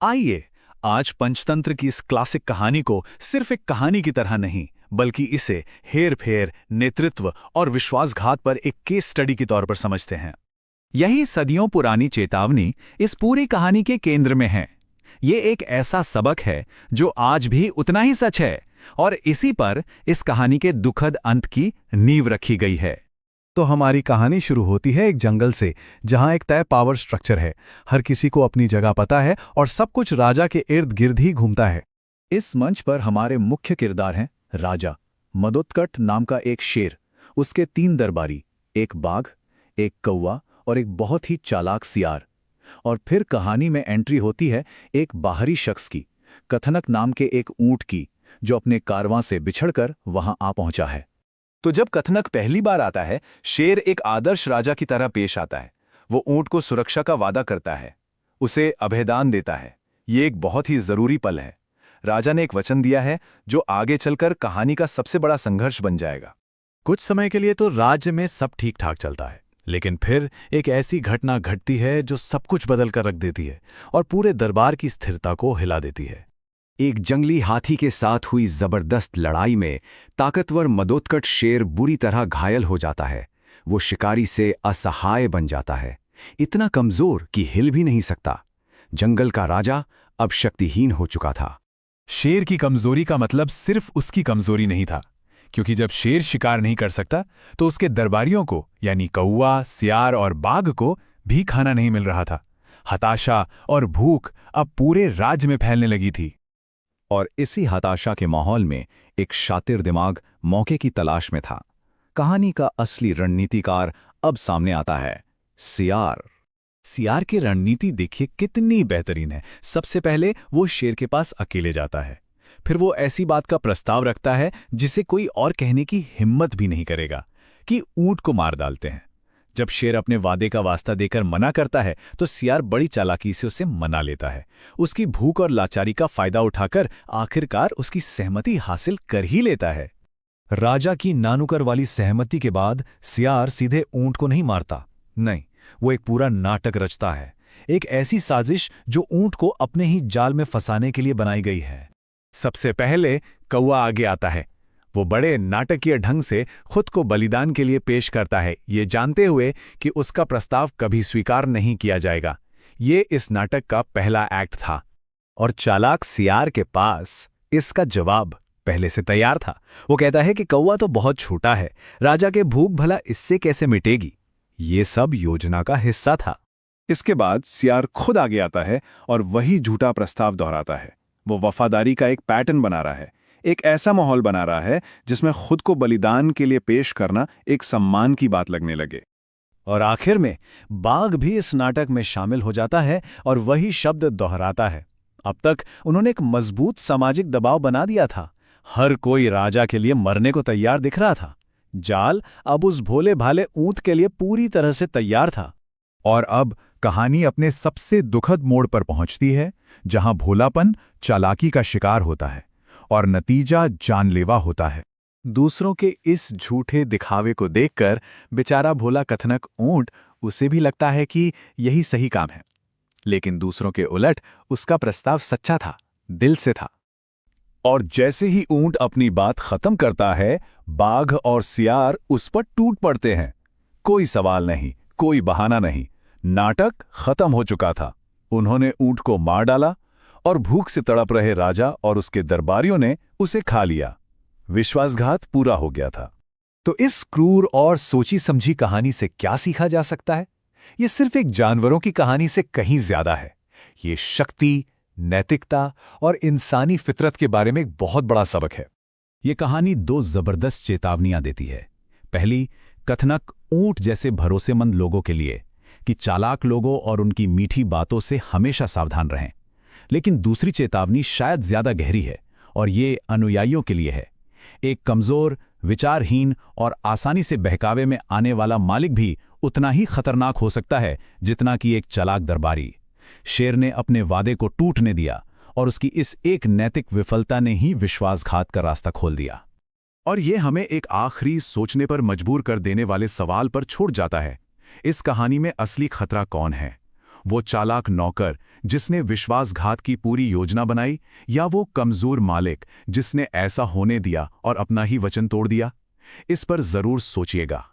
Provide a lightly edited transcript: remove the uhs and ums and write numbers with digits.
आइए आज पंचतंत्र की इस क्लासिक कहानी को सिर्फ एक कहानी की तरह नहीं, बल्कि इसे हेर-फेर, नेतृत्व और विश्वासघात पर एक केस स्टडी के तौर पर समझते हैं। यही सदियों पुरानी चेतावनी इस पूरी कहानी के केंद्र में है। ये एक ऐसा सबक है जो आज भी उतना ही सच है, और इसी पर इस कहानी के दुखद अंत की नींव रखी गई है। तो हमारी कहानी शुरू होती है एक जंगल से, जहां एक तय पावर स्ट्रक्चर है। हर किसी को अपनी जगह पता है और सब कुछ राजा के इर्द गिर्द ही घूमता है। इस मंच पर हमारे मुख्य किरदार हैं राजा मदोत्कट नाम का एक शेर, उसके 3 दरबारी, एक बाघ, एक कौवा और एक बहुत ही चालाक सियार। और फिर कहानी में एंट्री होती है एक बाहरी शख्स की, कथनक नाम के एक ऊंट की, जो अपने कारवां से बिछड़कर वहां आ पहुंचा है। तो जब कथनक पहली बार आता है, शेर एक आदर्श राजा की तरह पेश आता है। वो ऊंट को सुरक्षा का वादा करता है, उसे अभयदान देता है। ये एक बहुत ही जरूरी पल है। राजा ने एक वचन दिया है जो आगे चलकर कहानी का सबसे बड़ा संघर्ष बन जाएगा। कुछ समय के लिए तो राज्य में सब ठीक ठाक चलता है, लेकिन फिर एक ऐसी घटना घटती है जो सब कुछ बदल कर रख देती है और पूरे दरबार की स्थिरता को हिला देती है। एक जंगली हाथी के साथ हुई जबरदस्त लड़ाई में ताकतवर मदोत्कट शेर बुरी तरह घायल हो जाता है। वो शिकारी से असहाय बन जाता है, इतना कमजोर कि हिल भी नहीं सकता। जंगल का राजा अब शक्तिहीन हो चुका था। शेर की कमजोरी का मतलब सिर्फ उसकी कमजोरी नहीं था, क्योंकि जब शेर शिकार नहीं कर सकता तो उसके दरबारियों को, यानी कौवा, सियार और बाघ को भी खाना नहीं मिल रहा था। हताशा और भूख अब पूरे राज्य में फैलने लगी थी। और इसी हताशा के माहौल में एक शातिर दिमाग मौके की तलाश में था। कहानी का असली रणनीतिकार अब सामने आता है, सियार। सियार की रणनीति देखिए कितनी बेहतरीन है। सबसे पहले वो शेर के पास अकेले जाता है, फिर वो ऐसी बात का प्रस्ताव रखता है जिसे कोई और कहने की हिम्मत भी नहीं करेगा, कि ऊंट को मार डालते हैं। जब शेर अपने वादे का वास्ता देकर मना करता है तो सियार बड़ी चालाकी से उसे मना लेता है। उसकी भूख और लाचारी का फायदा उठाकर आखिरकार उसकी सहमति हासिल कर ही लेता है। राजा की नानुकर वाली सहमति के बाद सियार सीधे ऊंट को नहीं मारता, नहीं, वो एक पूरा नाटक रचता है। एक ऐसी साजिश जो ऊंट को अपने ही जाल में फंसाने के लिए बनाई गई है। सबसे पहले कौवा आगे आता है। वो बड़े नाटकीय ढंग से खुद को बलिदान के लिए पेश करता है, ये जानते हुए कि उसका प्रस्ताव कभी स्वीकार नहीं किया जाएगा। ये इस नाटक का पहला एक्ट था। और चालाक सियार के पास इसका जवाब पहले से तैयार था। वो कहता है कि कौवा तो बहुत छोटा है, राजा के भूख भला इससे कैसे मिटेगी। ये सब योजना का हिस्सा था। इसके बाद सियार खुद आगे आता है और वही झूठा प्रस्ताव दोहराता है। वो वफादारी का एक पैटर्न बना रहा है, एक ऐसा माहौल बना रहा है जिसमें खुद को बलिदान के लिए पेश करना एक सम्मान की बात लगने लगे। और आखिर में बाघ भी इस नाटक में शामिल हो जाता है और वही शब्द दोहराता है। अब तक उन्होंने एक मजबूत सामाजिक दबाव बना दिया था। हर कोई राजा के लिए मरने को तैयार दिख रहा था। जाल अब उस भोले भाले ऊंट के लिए पूरी तरह से तैयार था। और अब कहानी अपने सबसे दुखद मोड़ पर पहुंचती है, जहां भोलापन चालाकी का शिकार होता है और नतीजा जानलेवा होता है। दूसरों के इस झूठे दिखावे को देखकर बेचारा भोला कथनक ऊंट, उसे भी लगता है कि यही सही काम है। लेकिन दूसरों के उलट उसका प्रस्ताव सच्चा था, दिल से था। और जैसे ही ऊंट अपनी बात खत्म करता है, बाघ और सियार उस पर टूट पड़ते हैं। कोई सवाल नहीं, कोई बहाना नहीं, नाटक खत्म हो चुका था। उन्होंने ऊंट को मार डाला और भूख से तड़प रहे राजा और उसके दरबारियों ने उसे खा लिया। विश्वासघात पूरा हो गया था। तो इस क्रूर और सोची समझी कहानी से क्या सीखा जा सकता है? ये सिर्फ एक जानवरों की कहानी से कहीं ज्यादा है। ये शक्ति, नैतिकता और इंसानी फितरत के बारे में एक बहुत बड़ा सबक है। ये कहानी 2 जबरदस्त चेतावनियां देती है। पहली, कथनक ऊंट जैसे भरोसेमंद लोगों के लिए, कि चालाक लोगों और उनकी मीठी बातों से हमेशा सावधान रहें। लेकिन दूसरी चेतावनी शायद ज्यादा गहरी है, और ये अनुयायियों के लिए है। एक कमजोर, विचारहीन और आसानी से बहकावे में आने वाला मालिक भी उतना ही खतरनाक हो सकता है जितना कि एक चालाक दरबारी। शेर ने अपने वादे को टूटने दिया, और उसकी इस एक नैतिक विफलता ने ही विश्वासघात का रास्ता खोल दिया। और ये हमें एक आखिरी सोचने पर मजबूर कर देने वाले सवाल पर छोड़ जाता है। इस कहानी में असली खतरा कौन है? वो चालाक नौकर जिसने विश्वासघात की पूरी योजना बनाई, या वो कमजोर मालिक जिसने ऐसा होने दिया और अपना ही वचन तोड़ दिया? इस पर जरूर सोचिएगा।